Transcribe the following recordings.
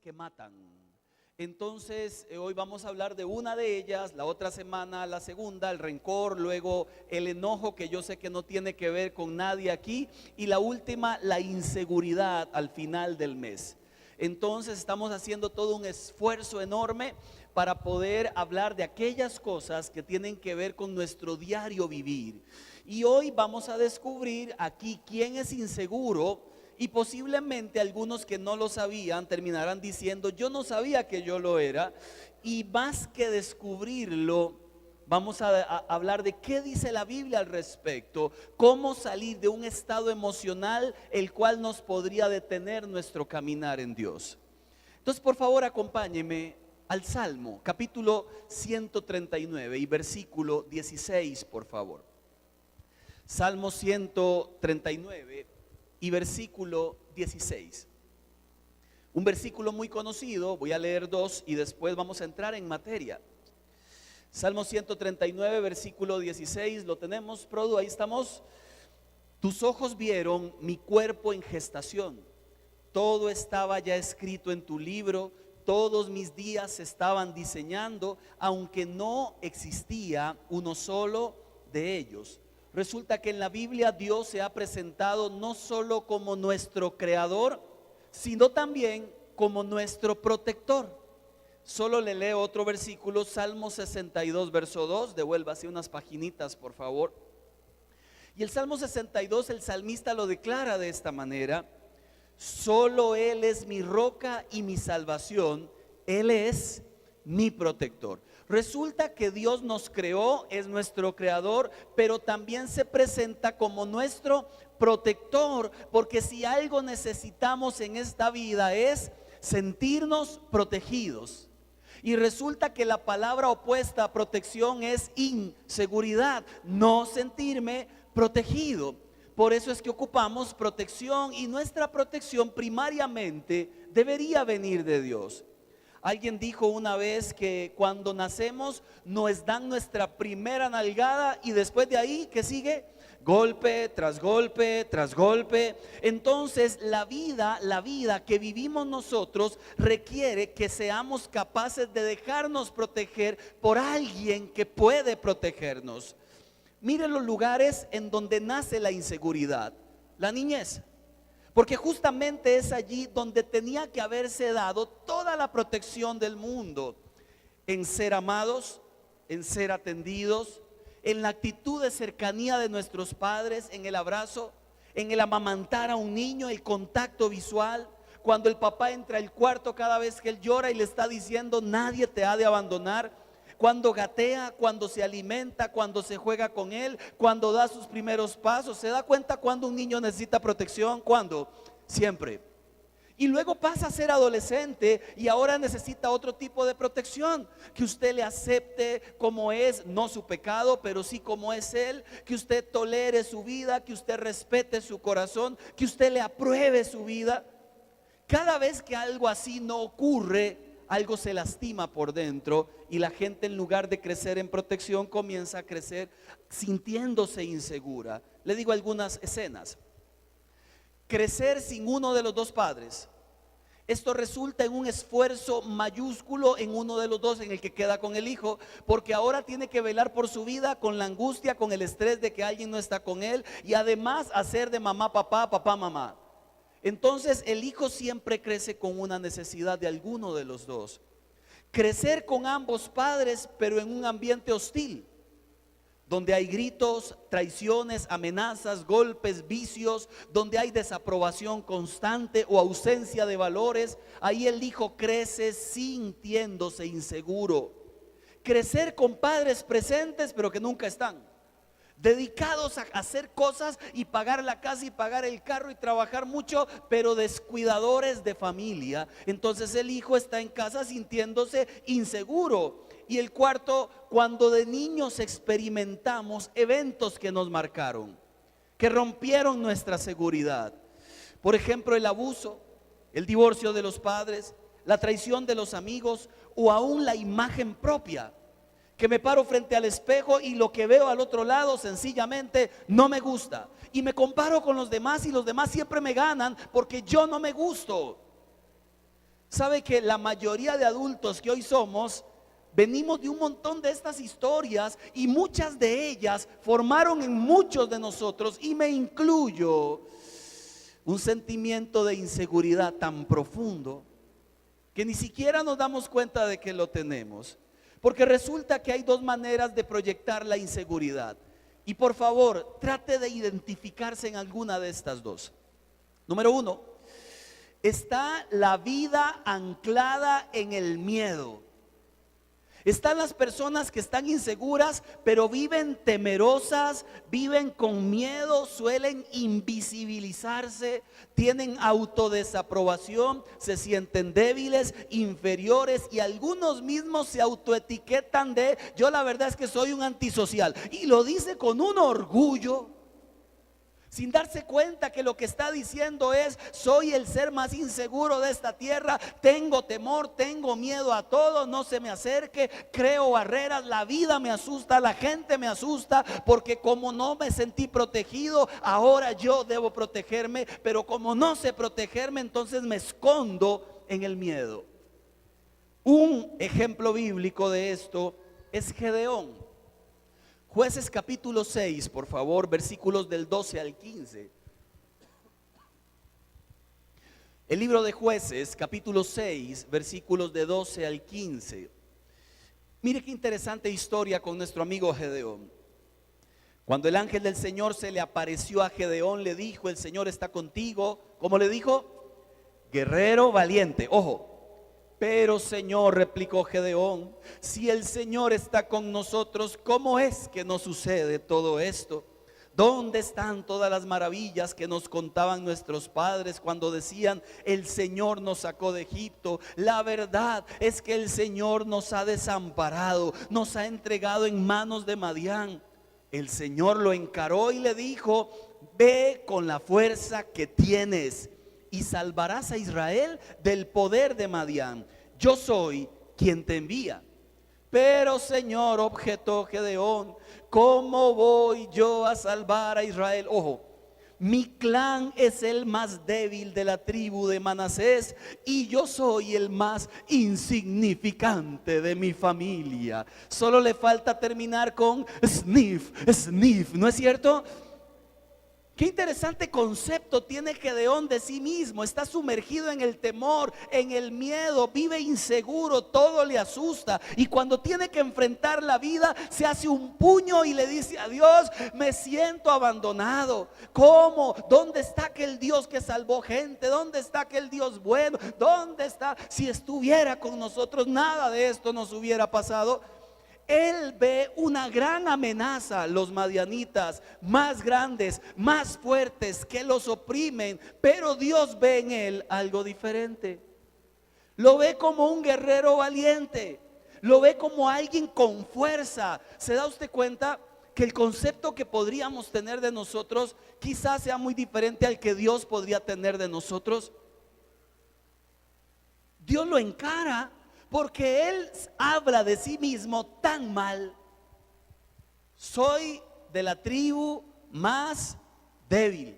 que matan. Entonces, hoy vamos a hablar de una de ellas, la otra semana la segunda, el rencor, luego el enojo, que yo sé que no tiene que ver con nadie aquí, y la última, la inseguridad al final del mes. Entonces estamos haciendo todo un esfuerzo enorme para poder hablar de aquellas cosas que tienen que ver con nuestro diario vivir. Y hoy vamos a descubrir aquí quién es inseguro. Y posiblemente algunos que no lo sabían terminarán diciendo: yo no sabía que yo lo era. Y más que descubrirlo, vamos a hablar de qué dice la Biblia al respecto, cómo salir de un estado emocional el cual nos podría detener nuestro caminar en Dios. Entonces, por favor, acompáñeme al Salmo, capítulo 139 y versículo 16, por favor. Salmo 139 y versículo 16. Un versículo muy conocido, voy a leer dos y después vamos a entrar en materia. Salmo 139, versículo 16, ¿lo tenemos, Produ? Ahí estamos. Tus ojos vieron mi cuerpo en gestación, todo estaba ya escrito en tu libro, todos mis días se estaban diseñando, aunque no existía uno solo de ellos. Resulta que en la Biblia Dios se ha presentado no solo como nuestro creador, sino también como nuestro protector. Solo le leo otro versículo, Salmo 62, verso 2, devuélvase unas paginitas, por favor. Y el Salmo 62, el salmista lo declara de esta manera: solo Él es mi roca y mi salvación, Él es mi protector. Resulta que Dios nos creó, es nuestro creador, pero también se presenta como nuestro protector, porque si algo necesitamos en esta vida es sentirnos protegidos. Y resulta que la palabra opuesta a protección es inseguridad, no sentirme protegido. Por eso es que ocupamos protección, y nuestra protección primariamente debería venir de Dios. Alguien dijo una vez que cuando nacemos nos dan nuestra primera nalgada y después de ahí, ¿qué sigue? Golpe tras golpe tras golpe. Entonces la vida que vivimos nosotros requiere que seamos capaces de dejarnos proteger por alguien que puede protegernos. Miren los lugares en donde nace la inseguridad: la niñez. Porque justamente es allí donde tenía que haberse dado toda la protección del mundo, en ser amados, en ser atendidos, en la actitud de cercanía de nuestros padres, en el abrazo, en el amamantar a un niño, el contacto visual. Cuando el papá entra al cuarto cada vez que él llora y le está diciendo: nadie te ha de abandonar. Cuando gatea, cuando se alimenta, cuando se juega con él, cuando da sus primeros pasos. ¿Se da cuenta cuando un niño necesita protección? ¿Cuándo? Siempre. Y luego pasa a ser adolescente y ahora necesita otro tipo de protección: que usted le acepte como es, no su pecado, pero sí como es él, que usted tolere su vida, que usted respete su corazón, que usted le apruebe su vida. Cada vez que algo así no ocurre, algo se lastima por dentro, y la gente, en lugar de crecer en protección, comienza a crecer sintiéndose insegura. Le digo algunas escenas. Crecer sin uno de los dos padres. Esto resulta en un esfuerzo mayúsculo en uno de los dos, en el que queda con el hijo, porque ahora tiene que velar por su vida con la angustia, con el estrés de que alguien no está con él, y además hacer de mamá papá, papá mamá. Entonces el hijo siempre crece con una necesidad de alguno de los dos. Crecer con ambos padres, pero en un ambiente hostil, donde hay gritos, traiciones, amenazas, golpes, vicios, donde hay desaprobación constante o ausencia de valores. Ahí el hijo crece sintiéndose inseguro. Crecer con padres presentes, pero que nunca están, dedicados a hacer cosas y pagar la casa y pagar el carro y trabajar mucho, pero descuidadores de familia. Entonces el hijo está en casa sintiéndose inseguro. Y el cuarto, cuando de niños experimentamos eventos que nos marcaron, que rompieron nuestra seguridad. Por ejemplo, el abuso, el divorcio de los padres, la traición de los amigos, o aún la imagen propia. Que me paro frente al espejo y lo que veo al otro lado sencillamente no me gusta, y me comparo con los demás y los demás siempre me ganan porque yo no me gusto. Sabe que la mayoría de adultos que hoy somos venimos de un montón de estas historias y muchas de ellas formaron en muchos de nosotros, y me incluyo, un sentimiento de inseguridad tan profundo que ni siquiera nos damos cuenta de que lo tenemos. Porque resulta que hay dos maneras de proyectar la inseguridad. Y por favor, trate de identificarse en alguna de estas dos. Número uno, está la vida anclada en el miedo. Están las personas que están inseguras, pero viven temerosas, viven con miedo, suelen invisibilizarse, tienen autodesaprobación, se sienten débiles, inferiores, y algunos mismos se autoetiquetan de: yo la verdad es que soy un antisocial, y lo dice con un orgullo, sin darse cuenta que lo que está diciendo es: soy el ser más inseguro de esta tierra, tengo temor, tengo miedo a todo, no se me acerque, creo barreras, la vida me asusta, la gente me asusta, porque como no me sentí protegido, ahora yo debo protegerme, pero como no sé protegerme, entonces me escondo en el miedo. Un ejemplo bíblico de esto es Gedeón. Jueces capítulo 6, por favor, versículos del 12 al 15. El libro de Jueces, capítulo 6, versículos de 12 al 15. Mire qué interesante historia con nuestro amigo Gedeón. Cuando el ángel del Señor se le apareció a Gedeón, le dijo: el Señor está contigo. ¿Cómo le dijo? Guerrero valiente. Ojo. Pero Señor, replicó Gedeón, si el Señor está con nosotros, ¿cómo es que nos sucede todo esto? ¿Dónde están todas las maravillas que nos contaban nuestros padres cuando decían: el Señor nos sacó de Egipto? La verdad es que el Señor nos ha desamparado, nos ha entregado en manos de Madián. El Señor lo encaró y le dijo: ve con la fuerza que tienes y salvarás a Israel del poder de Madián. Yo soy quien te envía. Pero Señor, objetó Gedeón, ¿cómo voy yo a salvar a Israel? Ojo, mi clan es el más débil de la tribu de Manasés y yo soy el más insignificante de mi familia. Solo le falta terminar con sniff, sniff, ¿no es cierto? Qué interesante concepto tiene Gedeón de sí mismo. Está sumergido en el temor, en el miedo, vive inseguro, todo le asusta. Y cuando tiene que enfrentar la vida, se hace un puño y le dice a Dios: me siento abandonado. ¿Cómo? ¿Dónde está aquel Dios que salvó gente? ¿Dónde está aquel Dios bueno? ¿Dónde está? Si estuviera con nosotros, nada de esto nos hubiera pasado. Él ve una gran amenaza, los madianitas, más grandes, más fuertes, que los oprimen, pero Dios ve en él algo diferente. Lo ve como un guerrero valiente, lo ve como alguien con fuerza. ¿Se da usted cuenta que el concepto que podríamos tener de nosotros quizás sea muy diferente al que Dios podría tener de nosotros? Dios lo encara porque él habla de sí mismo tan mal: soy de la tribu más débil.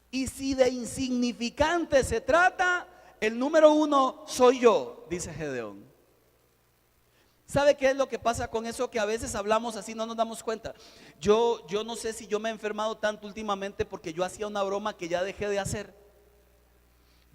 Y si de insignificante se trata, el número uno soy yo, dice Gedeón. ¿Sabe qué es lo que pasa con eso? Que a veces hablamos así, no nos damos cuenta. Yo no sé si yo me he enfermado tanto últimamente porque yo hacía una broma que ya dejé de hacer.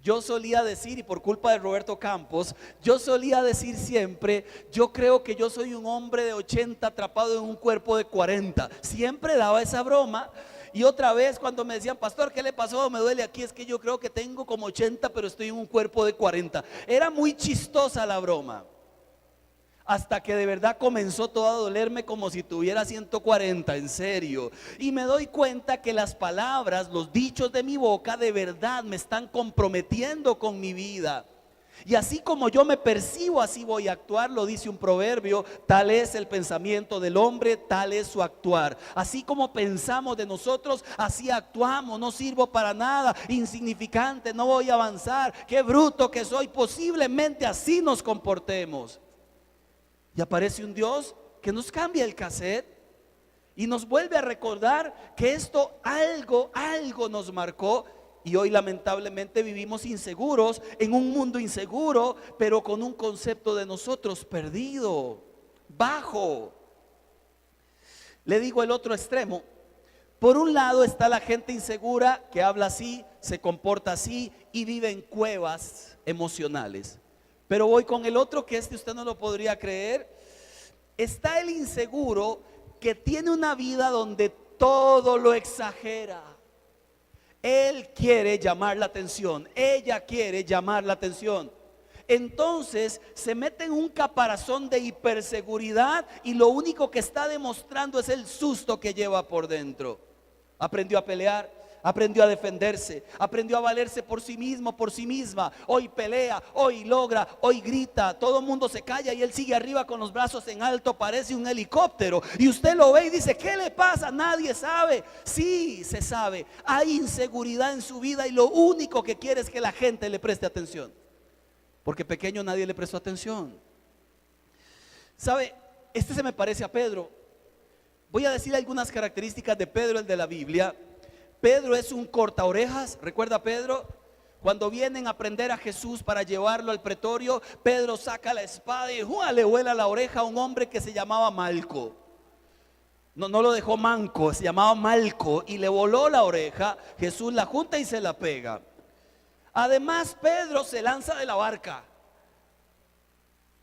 Yo solía decir, y por culpa de Roberto Campos, yo solía decir siempre: yo creo que yo soy un hombre de 80 atrapado en un cuerpo de 40. Siempre daba esa broma. Y otra vez cuando me decían: pastor, ¿qué le pasó? Me duele aquí. Es que yo creo que tengo como 80, pero estoy en un cuerpo de 40. Era muy chistosa la broma, hasta que de verdad comenzó todo a dolerme como si tuviera 140, en serio. Y me doy cuenta que las palabras, los dichos de mi boca de verdad me están comprometiendo con mi vida. Y así como yo me percibo, así voy a actuar. Lo dice un proverbio: tal es el pensamiento del hombre, tal es su actuar. Así como pensamos de nosotros, así actuamos. No sirvo para nada, insignificante, no voy a avanzar, qué bruto que soy. Posiblemente así nos comportemos. Y aparece un Dios que nos cambia el cassette y nos vuelve a recordar que esto algo nos marcó. Y hoy lamentablemente vivimos inseguros, en un mundo inseguro, pero con un concepto de nosotros perdido, bajo. Le digo el otro extremo. Por un lado está la gente insegura que habla así, se comporta así y vive en cuevas emocionales. Pero voy con el otro, que usted no lo podría creer. Está el inseguro que tiene una vida donde todo lo exagera. Él quiere llamar la atención, ella quiere llamar la atención. Entonces se mete en un caparazón de hiperseguridad y lo único que está demostrando es el susto que lleva por dentro. Aprendió a pelear, aprendió a defenderse, aprendió a valerse por sí mismo, por sí misma. Hoy pelea, hoy logra, hoy grita, todo el mundo se calla y él sigue arriba con los brazos en alto, parece un helicóptero. Y usted lo ve y dice, ¿qué le pasa? Nadie sabe. Sí, se sabe. Hay inseguridad en su vida y lo único que quiere es que la gente le preste atención. Porque pequeño nadie le prestó atención. ¿Sabe? Se me parece a Pedro. Voy a decir algunas características de Pedro, el de la Biblia. Pedro es un corta orejas. ¿Recuerda a Pedro? Cuando vienen a prender a Jesús para llevarlo al pretorio, Pedro saca la espada y le vuela la oreja a un hombre que se llamaba Malco. No lo dejó manco, se llamaba Malco y le voló la oreja. Jesús la junta y se la pega. Además, Pedro se lanza de la barca.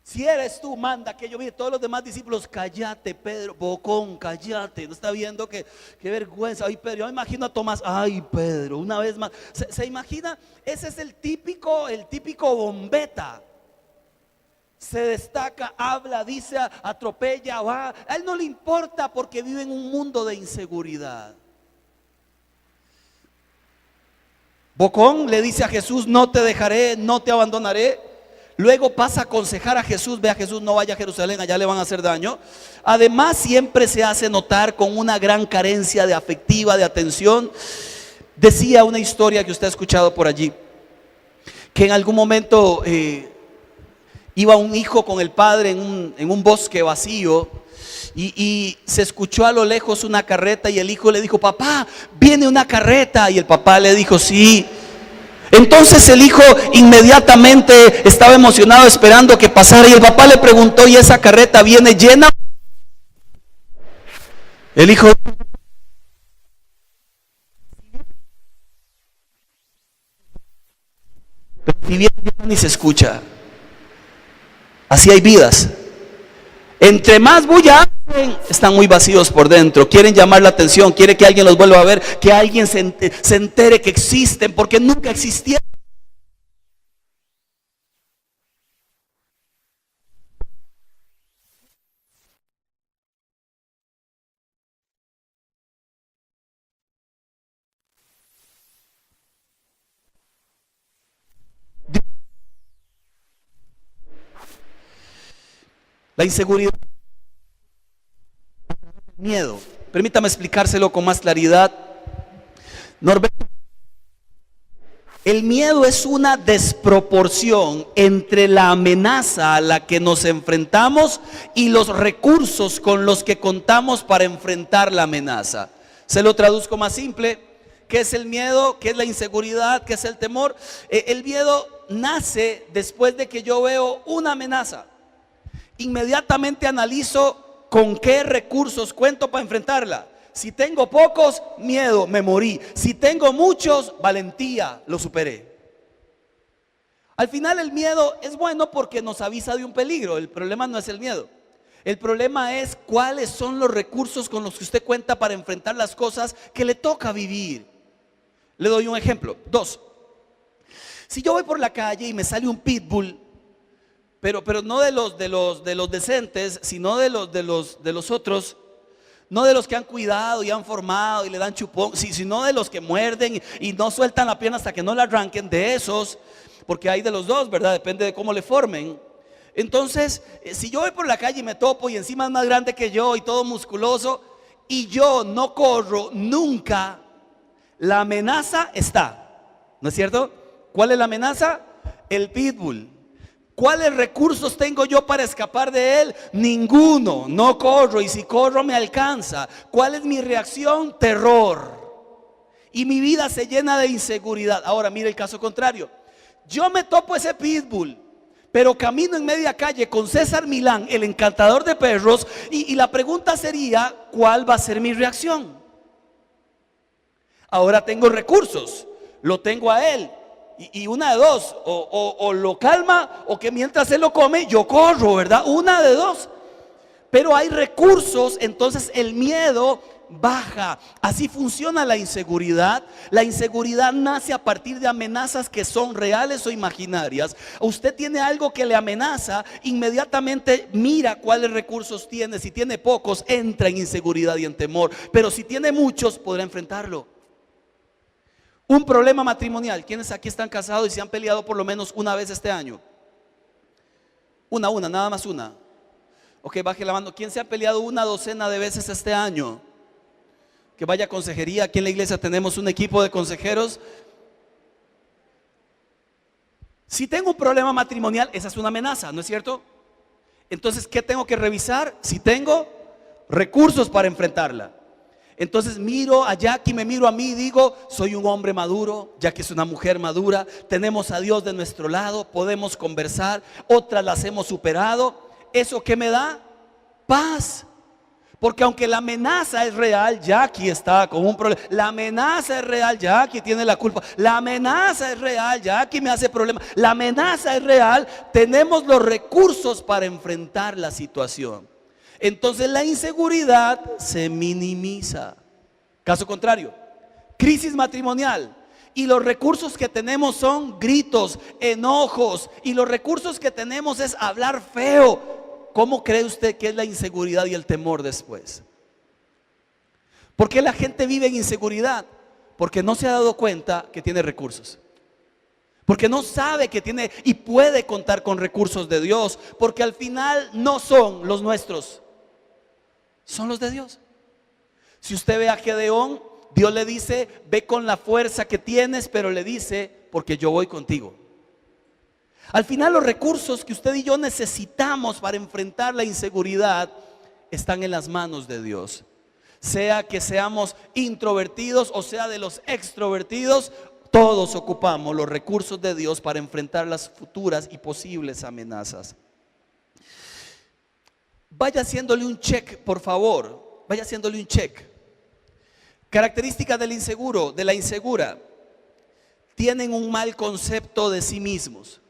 Si eres tú, manda que yo mire. Todos los demás discípulos, cállate Pedro, bocón, cállate. No está viendo qué vergüenza. Ay Pedro, yo me imagino a Tomás, ay Pedro, una vez más. ¿Se imagina? Ese es el típico bombeta. Se destaca, habla, dice, atropella, va. A él no le importa porque vive en un mundo de inseguridad. Bocón le dice a Jesús, no te dejaré, no te abandonaré. Luego pasa a aconsejar a Jesús, ve a Jesús, no vaya a Jerusalén, allá le van a hacer daño. Además siempre se hace notar con una gran carencia de afectiva, de atención. Decía una historia que usted ha escuchado por allí, que en algún momento iba un hijo con el padre en un bosque vacío. Y se escuchó a lo lejos una carreta y el hijo le dijo, papá, viene una carreta. Y el papá le dijo, sí. Entonces el hijo inmediatamente estaba emocionado esperando que pasara. Y el papá le preguntó, ¿y esa carreta viene llena? El hijo, pero si viene llena ni se escucha. Así hay vidas. Entre más bulla hacen, están muy vacíos por dentro. Quieren llamar la atención, quieren que alguien los vuelva a ver, que alguien se entere que existen, porque nunca existieron. La inseguridad, el miedo. Permítame explicárselo con más claridad. Norberto, el miedo es una desproporción entre la amenaza a la que nos enfrentamos y los recursos con los que contamos para enfrentar la amenaza. Se lo traduzco más simple. ¿Qué es el miedo? ¿Qué es la inseguridad? ¿Qué es el temor? El miedo nace después de que yo veo una amenaza. Inmediatamente analizo con qué recursos cuento para enfrentarla. Si tengo pocos, miedo, me morí. Si tengo muchos, valentía, lo superé. Al final el miedo es bueno porque nos avisa de un peligro. El problema no es el miedo. El problema es cuáles son los recursos con los que usted cuenta para enfrentar las cosas que le toca vivir. Le doy un ejemplo. 2. Si yo voy por la calle y me sale un pitbull, pero no de los decentes, sino de los otros, no de los que han cuidado y han formado y le dan chupón, sino de los que muerden y no sueltan la pierna hasta que no la arranquen, de esos, porque hay de los dos, ¿verdad? Depende de cómo le formen. Entonces, si yo voy por la calle y me topo y encima es más grande que yo y todo musculoso y yo no corro nunca, la amenaza está, ¿no es cierto? ¿Cuál es la amenaza? El pitbull. ¿Cuáles recursos tengo yo para escapar de él? Ninguno, no corro y si corro me alcanza. ¿Cuál es mi reacción? Terror. y mi vida se llena de inseguridad. Ahora mire el caso contrario. Yo me topo ese pitbull, pero camino en media calle con César Milán, el encantador de perros, y la pregunta sería, ¿cuál va a ser mi reacción? Ahora tengo recursos, lo tengo a él, y una de dos, o lo calma, o que mientras él lo come, yo corro, ¿verdad? Una de dos. Pero hay recursos, entonces el miedo baja. Así funciona la inseguridad. La inseguridad nace a partir de amenazas que son reales o imaginarias. Usted tiene algo que le amenaza, inmediatamente mira cuáles recursos tiene. Si tiene pocos, entra en inseguridad y en temor. Pero si tiene muchos, podrá enfrentarlo. Un problema matrimonial. ¿Quiénes aquí están casados y se han peleado por lo menos una vez este año? Una, nada más una. Ok, baje la mano. ¿Quién se ha peleado una docena de veces este año? Que vaya a consejería. Aquí en la iglesia tenemos un equipo de consejeros. Si tengo un problema matrimonial, esa es una amenaza, ¿no es cierto? Entonces, ¿qué tengo que revisar? Si tengo recursos para enfrentarla. Entonces miro a Jackie, me miro a mí y digo, soy un hombre maduro, Jackie es una mujer madura, tenemos a Dios de nuestro lado, podemos conversar, otras las hemos superado. ¿Eso qué me da? Paz. Porque aunque la amenaza es real, Jackie está con un problema. La amenaza es real, Jackie tiene la culpa. La amenaza es real, Jackie me hace problema. La amenaza es real, tenemos los recursos para enfrentar la situación. Entonces la inseguridad se minimiza. Caso contrario, crisis matrimonial. Y los recursos que tenemos son gritos, enojos. Y los recursos que tenemos es hablar feo. ¿Cómo cree usted que es la inseguridad y el temor después? ¿Por qué la gente vive en inseguridad? Porque no se ha dado cuenta que tiene recursos. Porque no sabe que tiene y puede contar con recursos de Dios. Porque al final no son los nuestros, son los de Dios. Si usted ve a Gedeón, Dios le dice, ve con la fuerza que tienes, pero le dice, porque yo voy contigo. Al final los recursos que usted y yo necesitamos para enfrentar la inseguridad están en las manos de Dios. Sea que seamos introvertidos o sea de los extrovertidos, todos ocupamos los recursos de Dios para enfrentar las futuras y posibles amenazas. Vaya haciéndole un check, por favor. Vaya haciéndole un check. Características del inseguro, de la insegura. Tienen un mal concepto de sí mismos.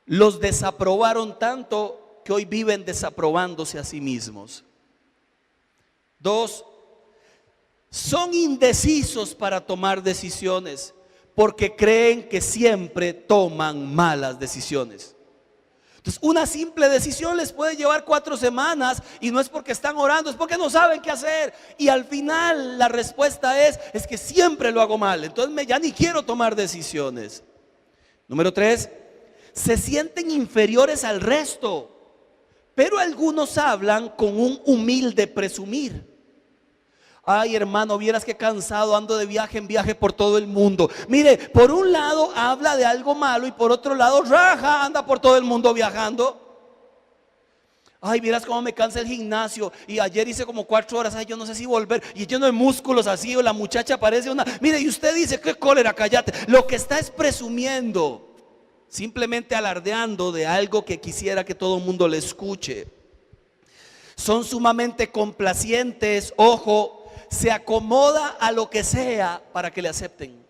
Los desaprobaron tanto que hoy viven desaprobándose a sí mismos. 2, son indecisos para tomar decisiones porque creen que siempre toman malas decisiones. Entonces, una simple decisión les puede llevar 4 semanas y no es porque están orando, es porque no saben qué hacer. Y al final la respuesta es que siempre lo hago mal, entonces ya ni quiero tomar decisiones. Número 3, se sienten inferiores al resto, pero algunos hablan con un humilde presumir. Ay, hermano, vieras qué cansado, ando de viaje en viaje por todo el mundo. Mire, por un lado habla de algo malo y por otro lado raja, anda por todo el mundo viajando. Ay, vieras cómo me cansa el gimnasio y ayer hice como 4 horas, ay, yo no sé si volver, y lleno de músculos así, o la muchacha parece una, mire, y usted dice, qué cólera, cállate. Lo que está es presumiendo, simplemente alardeando de algo que quisiera que todo el mundo le escuche. Son sumamente complacientes, ojo, se acomoda a lo que sea para que le acepten,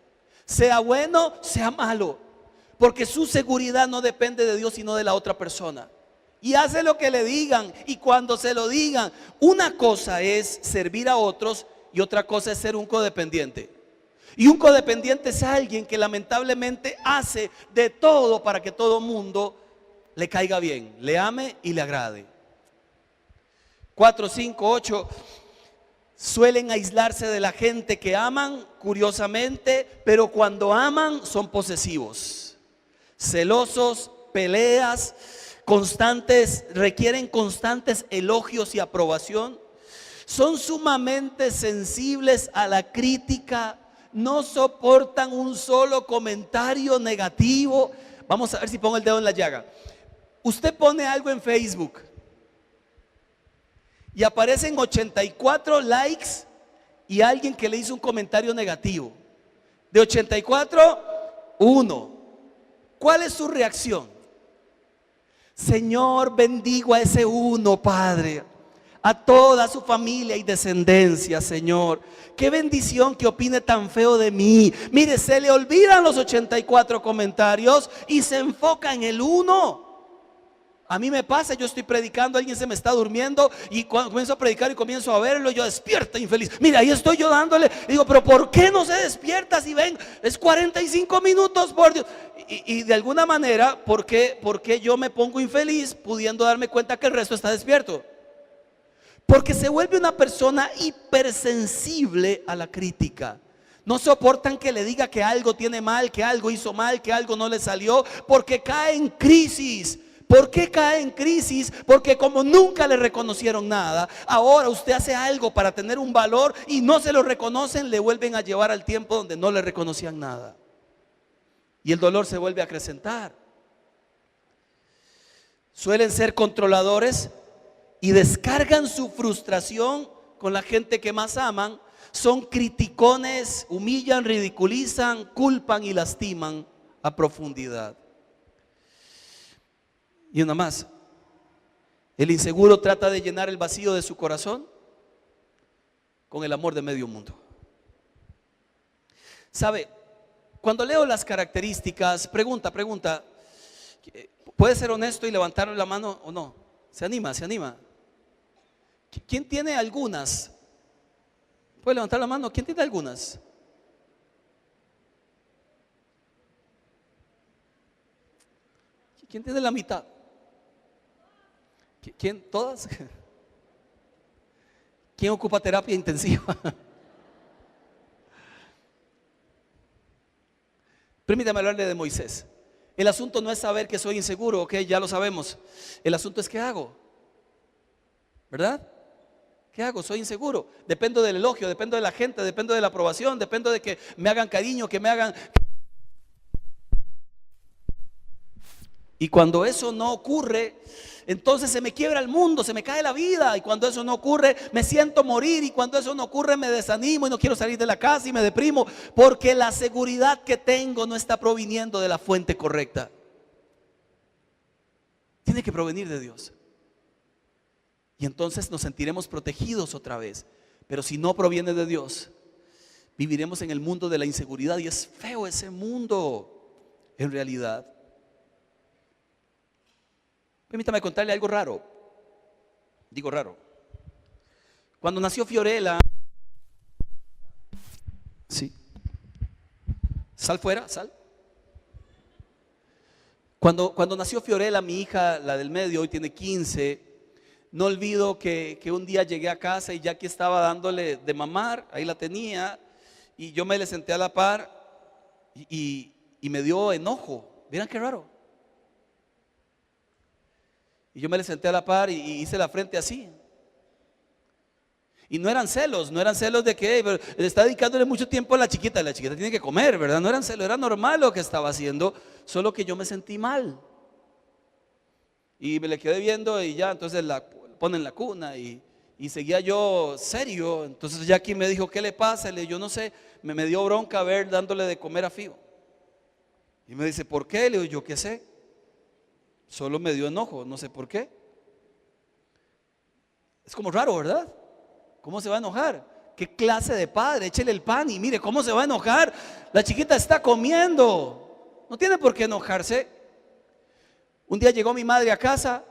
sea bueno, sea malo, porque su seguridad no depende de Dios sino de la otra persona. Y hace lo que le digan y cuando se lo digan. Una cosa es servir a otros y otra cosa es ser un codependiente. Y un codependiente es alguien que lamentablemente hace de todo para que todo mundo le caiga bien, le ame y le agrade. 4, 5, 8, suelen aislarse de la gente que aman, curiosamente, pero cuando aman son posesivos, celosos, peleas constantes, requieren constantes elogios y aprobación. Son sumamente sensibles a la crítica, no soportan un solo comentario negativo. Vamos a ver si pongo el dedo en la llaga. Usted pone algo en Facebook y aparecen 84 likes y alguien que le hizo un comentario negativo. De 84, 1. ¿Cuál es su reacción? Señor, bendigo a ese 1, Padre, a toda su familia y descendencia, Señor. Qué bendición que opine tan feo de mí. Mire, se le olvidan los 84 comentarios y se enfoca en el 1. A mí me pasa, yo estoy predicando, alguien se me está durmiendo y cuando comienzo a predicar y comienzo a verlo, yo despierta infeliz. Mira, ahí estoy yo dándole, y digo, pero ¿por qué no se despierta si ven? Es 45 minutos, por Dios. Y de alguna manera, ¿por qué yo me pongo infeliz pudiendo darme cuenta que el resto está despierto? Porque se vuelve una persona hipersensible a la crítica. No soportan que le diga que algo tiene mal, que algo hizo mal, que algo no le salió, porque cae en crisis. ¿Por qué cae en crisis? Porque como nunca le reconocieron nada, ahora usted hace algo para tener un valor y no se lo reconocen, le vuelven a llevar al tiempo donde no le reconocían nada. Y el dolor se vuelve a acrecentar. Suelen ser controladores y descargan su frustración con la gente que más aman. Son criticones, humillan, ridiculizan, culpan y lastiman a profundidad. Y una más, el inseguro trata de llenar el vacío de su corazón con el amor de medio mundo. ¿Sabe? Cuando leo las características, pregunta, ¿puede ser honesto y levantar la mano o no? ¿Se anima? ¿Quién tiene algunas? ¿Puede levantar la mano? ¿Quién tiene algunas? ¿Quién tiene la mitad? ¿Quién? ¿Todas? ¿Quién ocupa terapia intensiva? Permítame hablarle de Moisés. El asunto no es saber que soy inseguro, ok, ya lo sabemos. El asunto es ¿qué hago? ¿Verdad? ¿Qué hago? Soy inseguro. Dependo del elogio, dependo de la gente, dependo de la aprobación, dependo de que me hagan cariño, que me hagan... Y cuando eso no ocurre, entonces se me quiebra el mundo, se me cae la vida. Y cuando eso no ocurre, me siento morir. Y cuando eso no ocurre, me desanimo y no quiero salir de la casa y me deprimo, porque la seguridad que tengo no está proviniendo de la fuente correcta. Tiene que provenir de Dios. Y entonces nos sentiremos protegidos otra vez. Pero si no proviene de Dios, viviremos en el mundo de la inseguridad. Y es feo ese mundo en realidad. Permítame contarle algo raro. Digo raro. Cuando nació Fiorella, sí. Sal fuera, sal. Cuando nació Fiorella, mi hija, la del medio, hoy tiene 15, no olvido que un día llegué a casa y Jackie estaba dándole de mamar, ahí la tenía, y yo me le senté a la par y me dio enojo. ¿Vieran qué raro? Y yo me le senté a la par y hice la frente así. Y no eran celos de que le está dedicándole mucho tiempo a la chiquita tiene que comer, ¿verdad? No eran celos, era normal lo que estaba haciendo, solo que yo me sentí mal. Y me le quedé viendo y ya, entonces la ponen en la cuna y seguía yo serio. Entonces Jackie me dijo, ¿qué le pasa? Le dije, yo no sé, me dio bronca ver dándole de comer a Fío. Y me dice, ¿por qué? Le digo, yo qué sé. Solo me dio enojo, no sé por qué. Es como raro, ¿verdad? ¿Cómo se va a enojar? ¿Qué clase de padre? Échele el pan y mire cómo se va a enojar. La chiquita está comiendo. No tiene por qué enojarse. Un día llegó mi madre a casa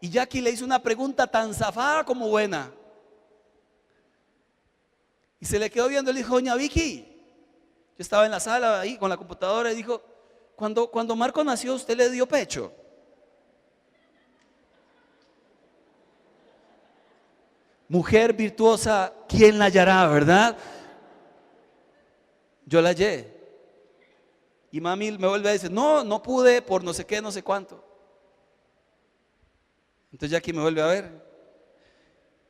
y Jackie le hizo una pregunta tan zafada como buena. Y se le quedó viendo y le dijo, doña Vicky, yo estaba en la sala ahí con la computadora y dijo, cuando Marco nació, ¿usted le dio pecho? Mujer virtuosa, ¿quién la hallará, verdad? Yo la hallé. Y mami me vuelve a decir, no pude por no sé qué, no sé cuánto. Entonces Jackie me vuelve a ver.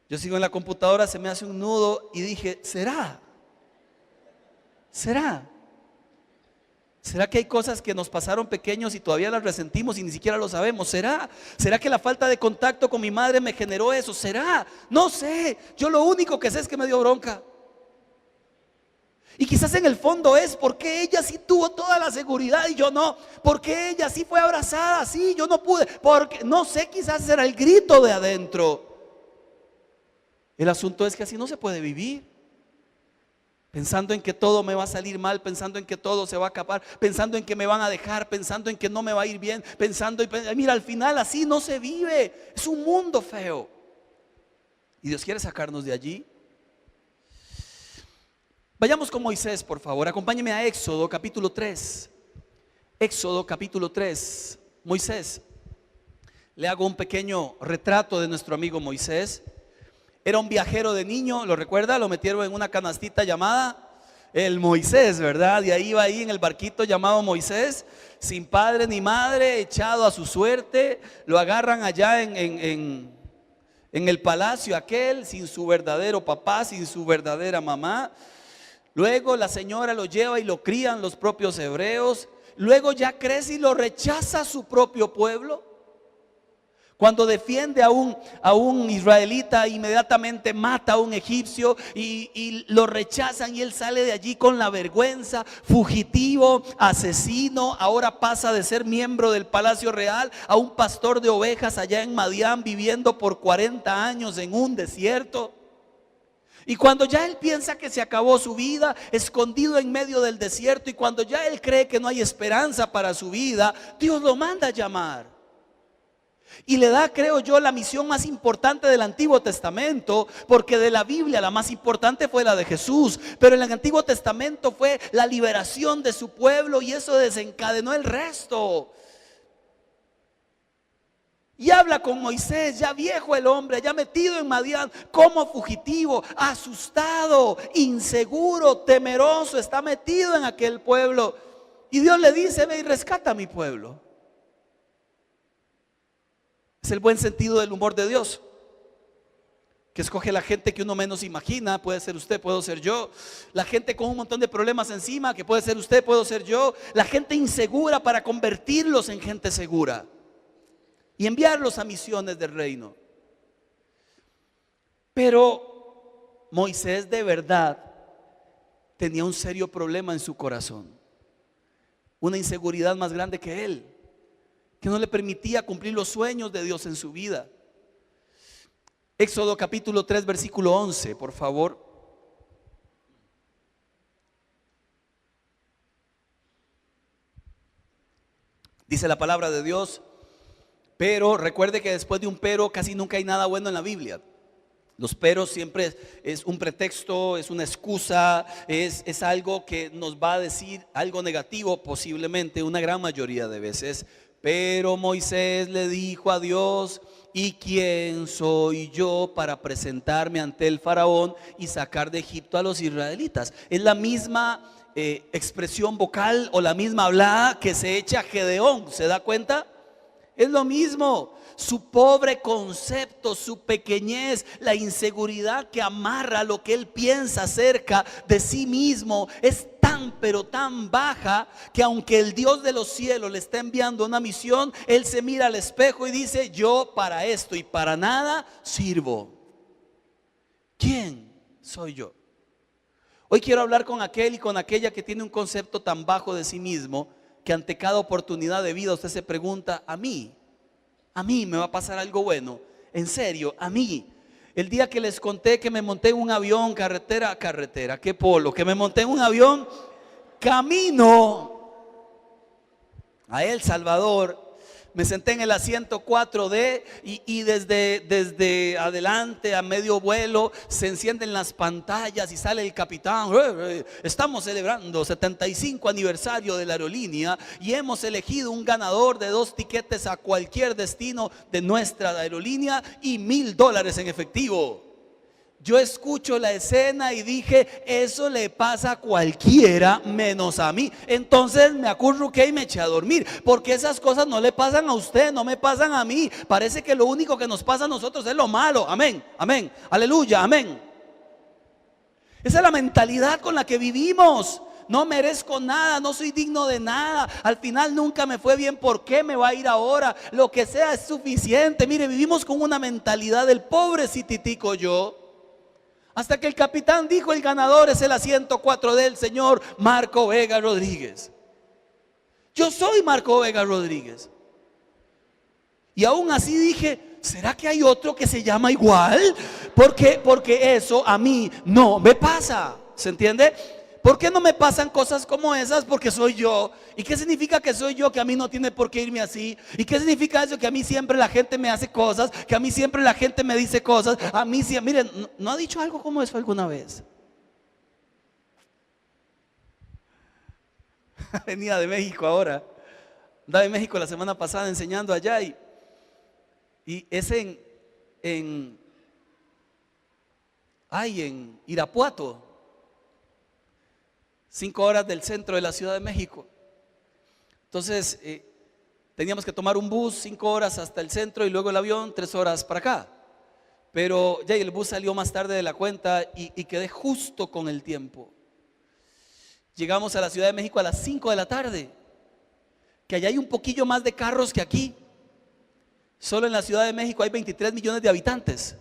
Yo sigo en la computadora, se me hace un nudo y dije, ¿será que hay cosas que nos pasaron pequeños y todavía las resentimos y ni siquiera lo sabemos? ¿Será que la falta de contacto con mi madre me generó eso? ¿Será? No sé, yo lo único que sé es que me dio bronca. Y quizás en el fondo es porque ella sí tuvo toda la seguridad y yo no, porque ella sí fue abrazada, sí, yo no pude, porque no sé, quizás era el grito de adentro. El asunto es que así no se puede vivir, pensando en que todo me va a salir mal, pensando en que todo se va a acabar, pensando en que me van a dejar, pensando en que no me va a ir bien, mira, al final así no se vive, es un mundo feo. Y Dios quiere sacarnos de allí. Vayamos con Moisés, por favor, acompáñeme a Éxodo capítulo 3. Éxodo capítulo 3, Moisés. Le hago un pequeño retrato de nuestro amigo Moisés. Era un viajero de niño, ¿lo recuerda? Lo metieron en una canastita llamada el Moisés, ¿verdad? Y ahí iba ahí en el barquito llamado Moisés, sin padre ni madre, echado a su suerte. Lo agarran allá en el palacio aquel, sin su verdadero papá, sin su verdadera mamá. Luego la señora lo lleva y lo crían los propios hebreos. Luego ya crece y lo rechaza su propio pueblo. Cuando defiende a un israelita, inmediatamente mata a un egipcio y lo rechazan, y él sale de allí con la vergüenza, fugitivo, asesino. Ahora pasa de ser miembro del palacio real a un pastor de ovejas allá en Madián, viviendo por 40 años en un desierto. Y cuando ya él piensa que se acabó su vida, escondido en medio del desierto, y cuando ya él cree que no hay esperanza para su vida, Dios lo manda a llamar. Y le da, creo yo, la misión más importante del Antiguo Testamento, porque de la Biblia la más importante fue la de Jesús, pero en el Antiguo Testamento fue la liberación de su pueblo, y eso desencadenó el resto. Y habla con Moisés, ya viejo el hombre, ya metido en Madián, como fugitivo, asustado, inseguro, temeroso, está metido en aquel pueblo. Y Dios le dice: ve y rescata a mi pueblo. Es el buen sentido del humor de Dios, que escoge la gente que uno menos imagina. Puede ser usted, puedo ser yo. La gente con un montón de problemas encima, que puede ser usted, puedo ser yo. La gente insegura, para convertirlos en gente segura y enviarlos a misiones del reino. Pero Moisés de verdad tenía un serio problema en su corazón, una inseguridad más grande que él, que no le permitía cumplir los sueños de Dios en su vida. Éxodo capítulo 3, versículo 11, por favor. Dice la palabra de Dios: pero recuerde que después de un pero casi nunca hay nada bueno en la Biblia. Los peros siempre es un pretexto, es una excusa, es algo que nos va a decir algo negativo, posiblemente, una gran mayoría de veces. Pero Moisés le dijo a Dios: ¿y quién soy yo para presentarme ante el faraón y sacar de Egipto a los israelitas? Es la misma expresión vocal o la misma hablada que se echa Gedeón, ¿se da cuenta? Es lo mismo. Su pobre concepto, su pequeñez, la inseguridad que amarra lo que él piensa acerca de sí mismo es tan pero tan baja, que aunque el Dios de los cielos le está enviando una misión, él se mira al espejo y dice: yo para esto y para nada sirvo. ¿Quién soy yo? Hoy quiero hablar con aquel y con aquella que tiene un concepto tan bajo de sí mismo, que ante cada oportunidad de vida usted se pregunta: a mí me va a pasar algo bueno, en serio, a mí. El día que les conté que me monté en un avión, carretera a carretera, qué polo, que me monté en un avión camino a El Salvador, me senté en el asiento 4D y desde adelante a medio vuelo se encienden las pantallas y sale el capitán: estamos celebrando 75 aniversario de la aerolínea y hemos elegido un ganador de 2 tiquetes a cualquier destino de nuestra aerolínea y $1,000 en efectivo. Yo escucho la escena y dije: eso le pasa a cualquiera menos a mí. Entonces me acurruqué y me eché a dormir, porque esas cosas no le pasan a usted, no me pasan a mí. Parece que lo único que nos pasa a nosotros es lo malo. Amén, amén, aleluya, amén. Esa es la mentalidad con la que vivimos. No merezco nada, no soy digno de nada, al final nunca me fue bien, ¿por qué me va a ir ahora? Lo que sea es suficiente. Mire, vivimos con una mentalidad del pobrecititico yo. Hasta que el capitán dijo: el ganador es el asiento 4 del señor Marco Vega Rodríguez. Yo soy Marco Vega Rodríguez. Y aún así dije: ¿será que hay otro que se llama igual? Porque eso a mí no me pasa. ¿Se entiende? ¿Por qué no me pasan cosas como esas? Porque soy yo. ¿Y qué significa que soy yo? Que a mí no tiene por qué irme así. ¿Y qué significa eso? Que a mí siempre la gente me hace cosas, que a mí siempre la gente me dice cosas. A mí siempre, miren, ¿no ha dicho algo como eso alguna vez? Venía de México ahora. Andaba en México la semana pasada enseñando allá y es en Irapuato, 5 horas del centro de la Ciudad de México. Entonces teníamos que tomar un bus 5 horas hasta el centro y luego el avión 3 horas para acá. Pero ya el bus salió más tarde de la cuenta y quedé justo con el tiempo. Llegamos a la Ciudad de México a las 5 de la tarde, que allá hay un poquillo más de carros que aquí. Solo en la Ciudad de México hay 23 millones de habitantes.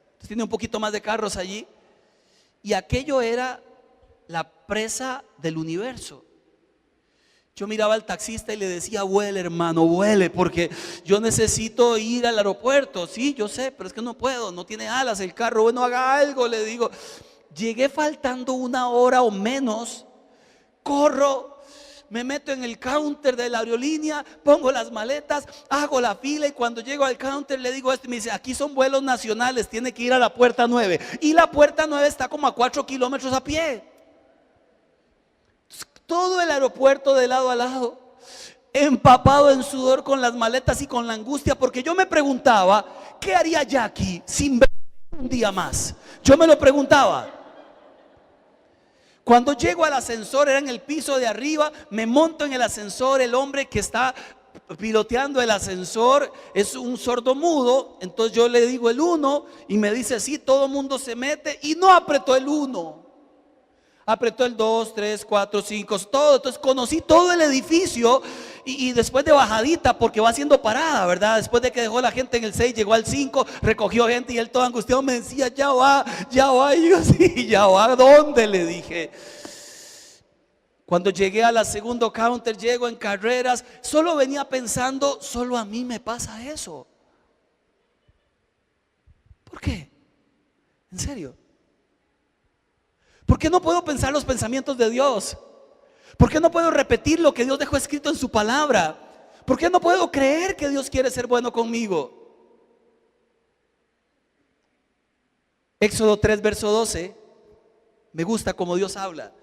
Entonces tiene un poquito más de carros allí. Y aquello era la presa del universo. Yo miraba al taxista y le decía: vuele, hermano, vuele, porque yo necesito ir al aeropuerto. Sí, yo sé, pero es que no puedo, no tiene alas el carro. Bueno, haga algo, le digo. Llegué faltando 1 hora o menos. Corro, me meto en el counter de la aerolínea, pongo las maletas, hago la fila y cuando llego al counter le digo esto y me dice: aquí son vuelos nacionales, tiene que ir a la puerta 9. Y la puerta 9 está como a 4 kilómetros a pie. Todo el aeropuerto de lado a lado, empapado en sudor, con las maletas y con la angustia, porque yo me preguntaba: ¿qué haría Jackie sin ver un día más? Yo me lo preguntaba. Cuando llego al ascensor, era en el piso de arriba, me monto en el ascensor. El hombre que está piloteando el ascensor es un sordomudo. Entonces yo le digo el 1 y me dice: sí, todo el mundo se mete, y no apretó el 1. Apretó el 2, 3, 4, 5, todo. Entonces conocí todo el edificio y después de bajadita, porque va haciendo parada, ¿verdad? Después de que dejó la gente en el 6, llegó al 5, recogió gente y él todo angustiado me decía: ya va. Y yo: sí, ya va. ¿A dónde? Le dije. Cuando llegué a la segundo counter, llego en carreras, solo venía pensando: solo a mí me pasa eso. ¿Por qué? ¿En serio? ¿Por qué no puedo pensar los pensamientos de Dios? ¿Por qué no puedo repetir lo que Dios dejó escrito en su palabra? ¿Por qué no puedo creer que Dios quiere ser bueno conmigo? Éxodo 3, verso 12. Me gusta como Dios habla.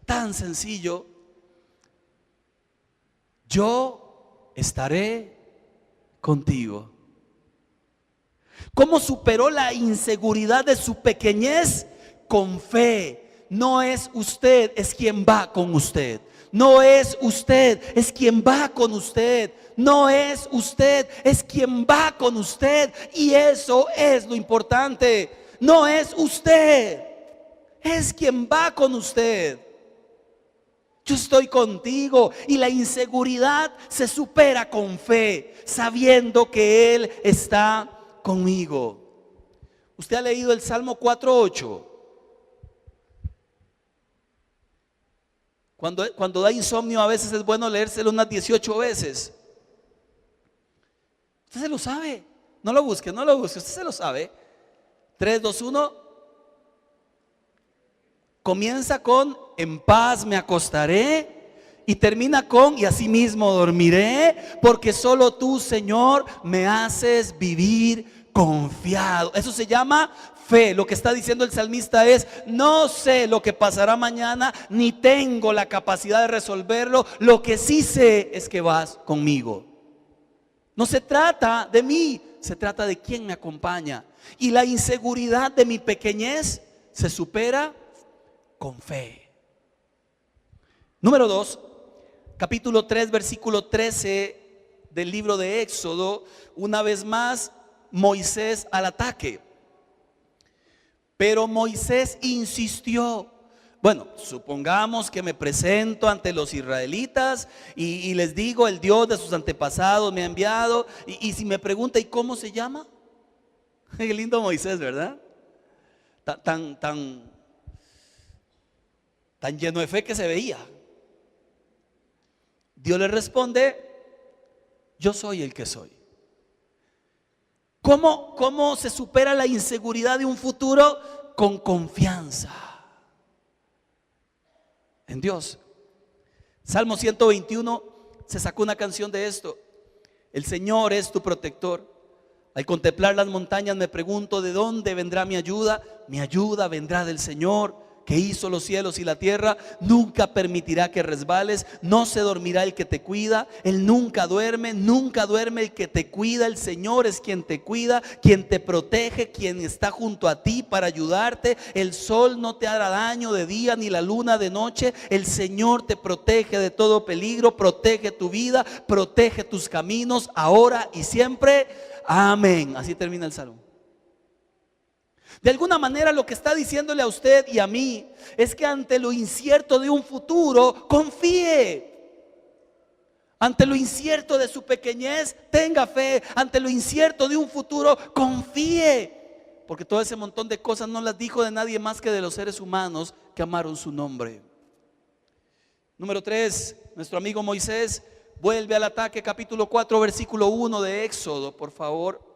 Tan sencillo. Yo estaré contigo. ¿Cómo superó la inseguridad de su pequeñez? Con fe. No es usted, es quien va con usted. No es usted, es quien va con usted. No es usted, es quien va con usted. Y eso es lo importante. No es usted, es quien va con usted. Yo estoy contigo, y la inseguridad se supera con fe, sabiendo que Él está conmigo. ¿Usted ha leído el Salmo 4:8? Cuando da insomnio, a veces es bueno leérselo unas 18 veces. Usted se lo sabe. No lo busque, usted se lo sabe. 3, 2, 1. Comienza con: en paz me acostaré, y termina con: y asimismo dormiré, porque solo tú, Señor, me haces vivir confiado. Eso se llama fe. Lo que está diciendo el salmista es: no sé lo que pasará mañana, ni tengo la capacidad de resolverlo. Lo que sí sé es que vas conmigo. No se trata de mí, se trata de quien me acompaña. Y la inseguridad de mi pequeñez se supera con fe. Número 2, capítulo 3, versículo 13 del libro de Éxodo. Una vez más, Moisés al ataque. Pero Moisés insistió. Bueno, supongamos que me presento ante los israelitas y les digo: el Dios de sus antepasados me ha enviado. Y si me pregunta: ¿y cómo se llama? Qué lindo Moisés, ¿verdad? tan lleno de fe que se veía. Dios le responde: yo soy el que soy. ¿Cómo se supera la inseguridad de un futuro? Con confianza en Dios. Salmo 121 se sacó una canción de esto: el Señor es tu protector. Al contemplar las montañas me pregunto, ¿de dónde vendrá mi ayuda? Mi ayuda vendrá del Señor, que hizo los cielos y la tierra. Nunca permitirá que resbales, no se dormirá el que te cuida. Él nunca duerme el que te cuida. El Señor es quien te cuida, quien te protege, quien está junto a ti para ayudarte. El sol no te hará daño de día, ni la luna de noche. El Señor te protege de todo peligro, protege tu vida, protege tus caminos, ahora y siempre. Amén. Así termina el salmo. De alguna manera lo que está diciéndole a usted y a mí es que ante lo incierto de un futuro, confíe. Ante lo incierto de su pequeñez, tenga fe. Ante lo incierto de un futuro, confíe. Porque todo ese montón de cosas no las dijo de nadie más que de los seres humanos que amaron su nombre. Número 3, nuestro amigo Moisés vuelve al ataque. Capítulo 4, versículo 1 de Éxodo, por favor.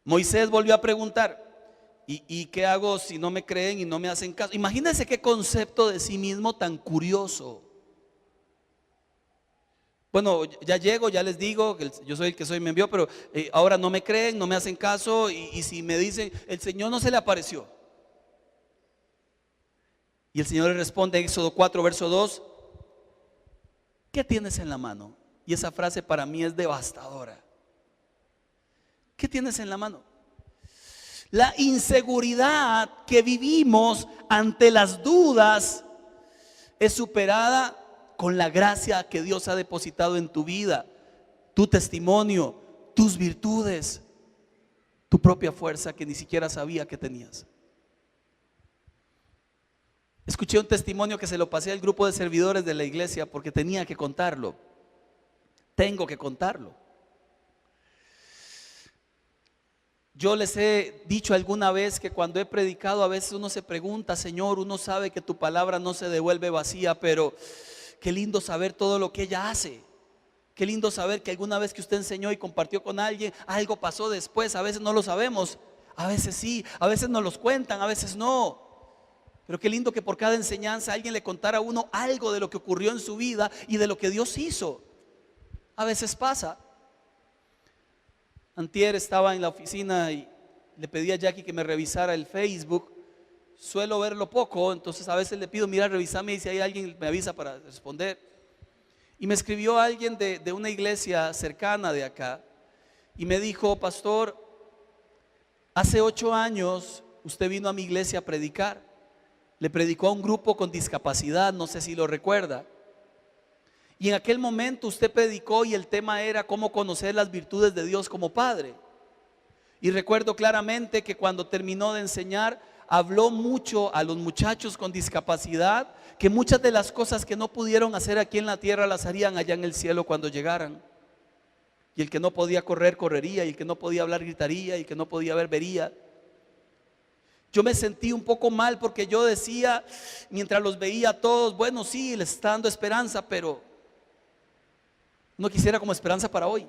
Moisés volvió a preguntar: ¿y qué hago si no me creen y no me hacen caso? Imagínense qué concepto de sí mismo tan curioso. Bueno, ya llego, ya les digo, yo soy el que soy, me envió, pero ahora no me creen, no me hacen caso, y si me dicen, el Señor no se le apareció. Y el Señor le responde en Éxodo 4, verso 2: ¿qué tienes en la mano? Y esa frase para mí es devastadora. ¿Qué tienes en la mano? La inseguridad que vivimos ante las dudas es superada con la gracia que Dios ha depositado en tu vida, tu testimonio, tus virtudes, tu propia fuerza que ni siquiera sabía que tenías. Escuché un testimonio que se lo pasé al grupo de servidores de la iglesia porque tenía que contarlo. Tengo que contarlo. Yo les he dicho alguna vez que cuando he predicado a veces uno se pregunta: Señor, uno sabe que tu palabra no se devuelve vacía, pero qué lindo saber todo lo que ella hace. Qué lindo saber que alguna vez que usted enseñó y compartió con alguien, algo pasó después. A veces no lo sabemos, a veces sí, a veces nos los cuentan, a veces no. Pero qué lindo que por cada enseñanza alguien le contara a uno algo de lo que ocurrió en su vida y de lo que Dios hizo. A veces pasa. Antier estaba en la oficina y le pedí a Jackie que me revisara el Facebook. Suelo verlo poco, entonces a veces le pido: mira, revísame, y si hay alguien me avisa para responder. Y me escribió alguien de una iglesia cercana de acá y me dijo: pastor, hace 8 años usted vino a mi iglesia a predicar. Le predicó a un grupo con discapacidad, no sé si lo recuerda. Y en aquel momento usted predicó y el tema era cómo conocer las virtudes de Dios como Padre. Y recuerdo claramente que cuando terminó de enseñar, habló mucho a los muchachos con discapacidad, que muchas de las cosas que no pudieron hacer aquí en la tierra las harían allá en el cielo cuando llegaran. Y el que no podía correr, correría, y el que no podía hablar, gritaría, y el que no podía ver, vería. Yo me sentí un poco mal porque yo decía, mientras los veía a todos, bueno, sí, les está dando esperanza, pero no quisiera como esperanza para hoy.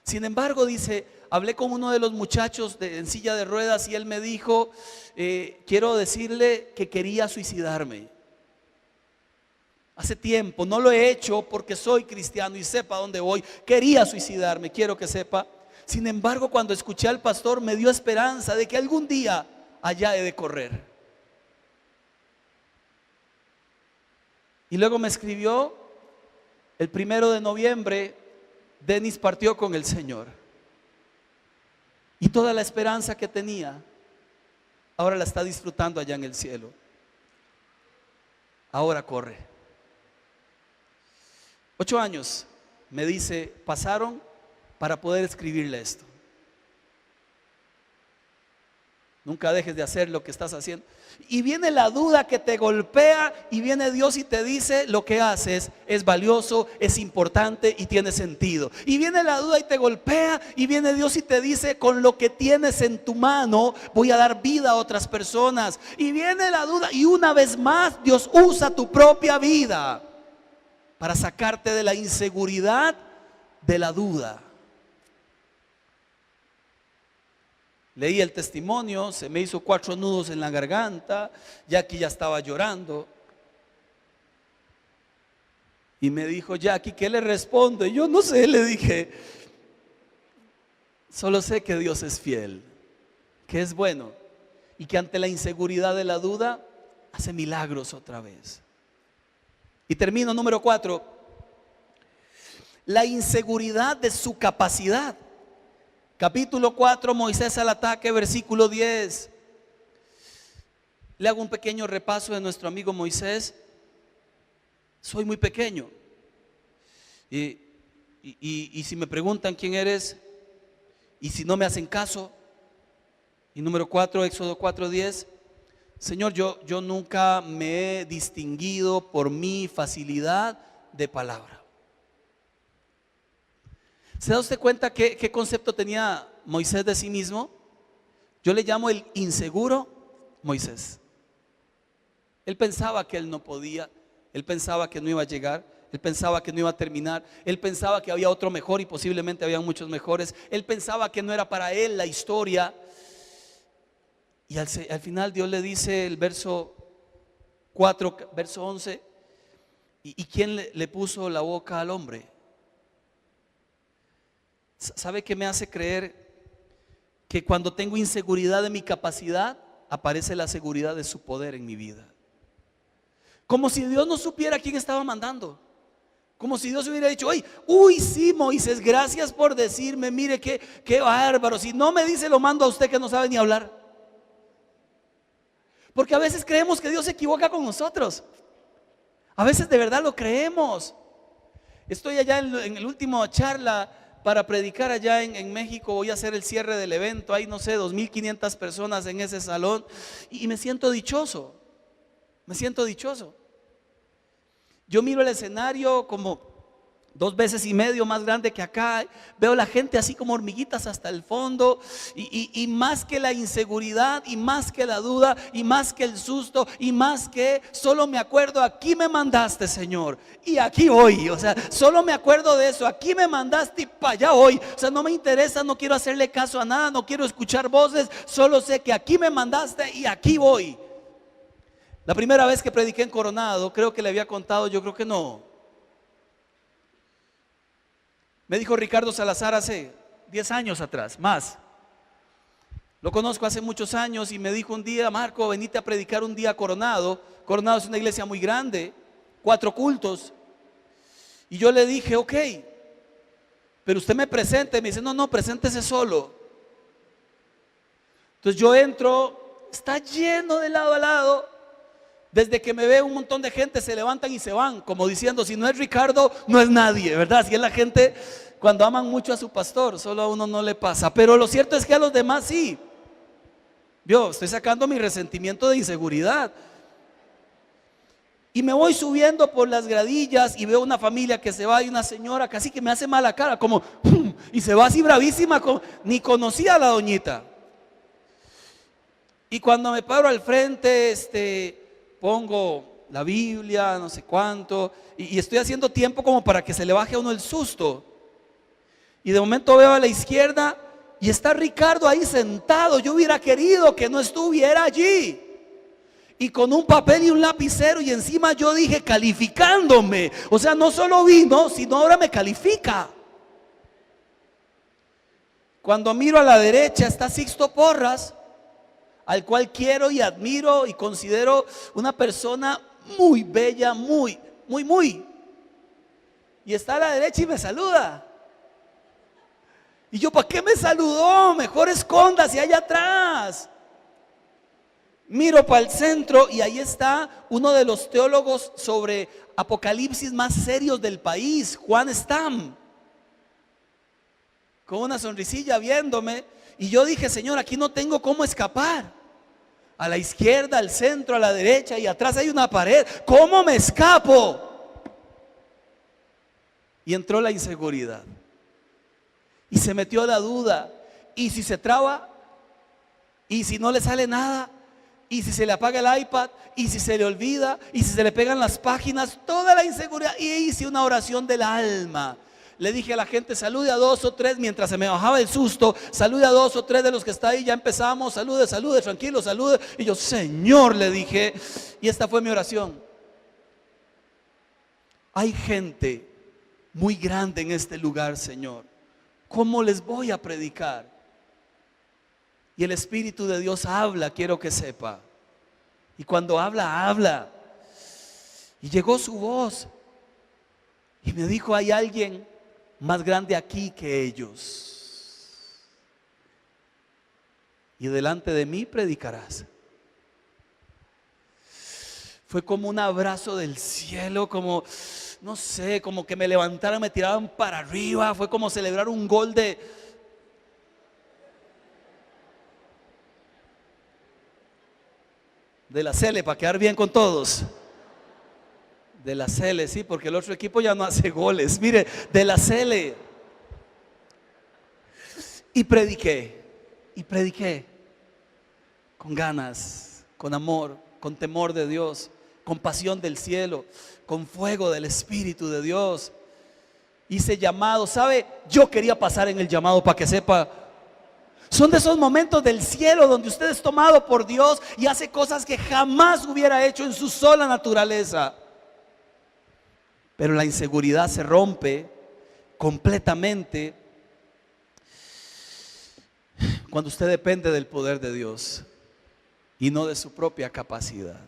Sin embargo, dice, hablé con uno de los muchachos en silla de ruedas y él me dijo: quiero decirle que quería suicidarme. Hace tiempo, no lo he hecho porque soy cristiano y sepa dónde voy. Quería suicidarme, quiero que sepa. Sin embargo, cuando escuché al pastor me dio esperanza de que algún día allá he de correr. Y luego me escribió: el 1 de noviembre Denis partió con el Señor. Y toda la esperanza que tenía, ahora la está disfrutando allá en el cielo. Ahora corre. 8 años, me dice, pasaron para poder escribirle esto. Nunca dejes de hacer lo que estás haciendo. Y viene la duda que te golpea y viene Dios y te dice: lo que haces es valioso, es importante y tiene sentido. Y viene la duda y te golpea y viene Dios y te dice: con lo que tienes en tu mano voy a dar vida a otras personas. Y viene la duda y una vez más Dios usa tu propia vida para sacarte de la inseguridad, de la duda. Leí el testimonio, se me hizo 4 nudos en la garganta, Jackie ya estaba llorando. Y me dijo: Jackie, ¿qué le respondo? Y yo no sé, le dije: solo sé que Dios es fiel, que es bueno y que ante la inseguridad de la duda hace milagros otra vez. Y termino, número 4, la inseguridad de su capacidad. Capítulo 4, Moisés al ataque, versículo 10. Le hago un pequeño repaso de nuestro amigo Moisés. Soy muy pequeño. Y si me preguntan quién eres, y si no me hacen caso. Y número 4, Éxodo 4:10. Señor, yo nunca me he distinguido por mi facilidad de palabra. ¿Se da usted cuenta qué concepto tenía Moisés de sí mismo? Yo le llamo el inseguro Moisés. Él pensaba que él no podía, él pensaba que no iba a llegar, él pensaba que no iba a terminar, él pensaba que había otro mejor y posiblemente había muchos mejores, él pensaba que no era para él la historia. Y al final Dios le dice, el verso 4, verso 11, ¿y quién le puso la boca al hombre? ¿Sabe qué me hace creer? Que cuando tengo inseguridad de mi capacidad, aparece la seguridad de su poder en mi vida. Como si Dios no supiera quién estaba mandando. Como si Dios hubiera dicho: uy, sí, Moisés, gracias por decirme, mire qué bárbaro. Si no me dice, lo mando a usted que no sabe ni hablar. Porque a veces creemos que Dios se equivoca con nosotros. A veces de verdad lo creemos. Estoy allá en el último charla para predicar allá en México. Voy a hacer el cierre del evento. Hay, no sé, 2,500 personas en ese salón. Y me siento dichoso. Me siento dichoso. Yo miro el escenario como 2,5 veces más grande que acá. Veo la gente así como hormiguitas hasta el fondo. Y más que la inseguridad, y más que la duda, y más que el susto, y más que, solo me acuerdo: aquí me mandaste, Señor, y aquí voy. O sea, solo me acuerdo de eso: aquí me mandaste y para allá voy. O sea, no me interesa, no quiero hacerle caso a nada, no quiero escuchar voces. Solo sé que aquí me mandaste y aquí voy. La primera vez que prediqué en Coronado, creo que le había contado, yo creo que no. Me dijo Ricardo Salazar hace 10 años atrás, más. Lo conozco hace muchos años y me dijo un día: Marco, venite a predicar un día a Coronado. Coronado es una iglesia muy grande, 4 cultos. Y yo le dije: ok, pero usted me presente. Me dice: no, preséntese solo. Entonces yo entro, está lleno de lado a lado. Desde que me ve un montón de gente se levantan y se van, como diciendo: si no es Ricardo, no es nadie, ¿verdad? Así es la gente cuando aman mucho a su pastor. Solo a uno no le pasa, pero lo cierto es que a los demás sí. Yo estoy sacando mi resentimiento de inseguridad. Y me voy subiendo por las gradillas y veo una familia que se va, y una señora casi que me hace mala cara, como y se va así bravísima, ni conocía a la doñita. Y cuando me paro al frente, pongo la Biblia, no sé cuánto, y estoy haciendo tiempo como para que se le baje a uno el susto. Y de momento veo a la izquierda y está Ricardo ahí sentado. Yo hubiera querido que no estuviera allí. Y con un papel y un lapicero, y encima yo dije: calificándome. O sea, no solo vino, sino ahora me califica. Cuando miro a la derecha está Sixto Porras, al cual quiero y admiro y considero una persona muy bella, muy. Y está a la derecha y me saluda. Y yo: ¿para qué me saludó? Mejor escóndase allá atrás. Miro para el centro y ahí está uno de los teólogos sobre Apocalipsis más serios del país, Juan Stam, con una sonrisilla viéndome. Y yo dije: Señor, aquí no tengo cómo escapar. A la izquierda, al centro, a la derecha y atrás hay una pared. ¿Cómo me escapo? Y entró la inseguridad. Y se metió la duda. ¿Y si se traba? ¿Y si no le sale nada? ¿Y si se le apaga el iPad? ¿Y si se le olvida? ¿Y si se le pegan las páginas? Toda la inseguridad. Y hice una oración del alma. Le dije a la gente, salude a 2 o 3 mientras se me bajaba el susto. Salude a 2 o 3 de los que está ahí, ya empezamos. Salude, salude, tranquilo, salude. Y yo, Señor, le dije, y esta fue mi oración. Hay gente muy grande en este lugar, Señor. ¿Cómo les voy a predicar? Y el Espíritu de Dios habla, quiero que sepa. Y cuando habla, habla. Y llegó su voz. Y me dijo, hay alguien más grande aquí que ellos. Y delante de mí predicarás. Fue como un abrazo del cielo, como, no sé, como que me levantaran, me tiraban para arriba. Fue como celebrar un gol de la Sele, para quedar bien con todos. De la Sele, sí, porque el otro equipo ya no hace goles. Mire, de la Sele. Y prediqué con ganas, con amor, con temor de Dios, con pasión del cielo, con fuego del Espíritu de Dios. Hice llamado, ¿sabe? Yo quería pasar en el llamado para que sepa. Son de esos momentos del cielo donde usted es tomado por Dios y hace cosas que jamás hubiera hecho en su sola naturaleza. Pero la inseguridad se rompe completamente cuando usted depende del poder de Dios y no de su propia capacidad.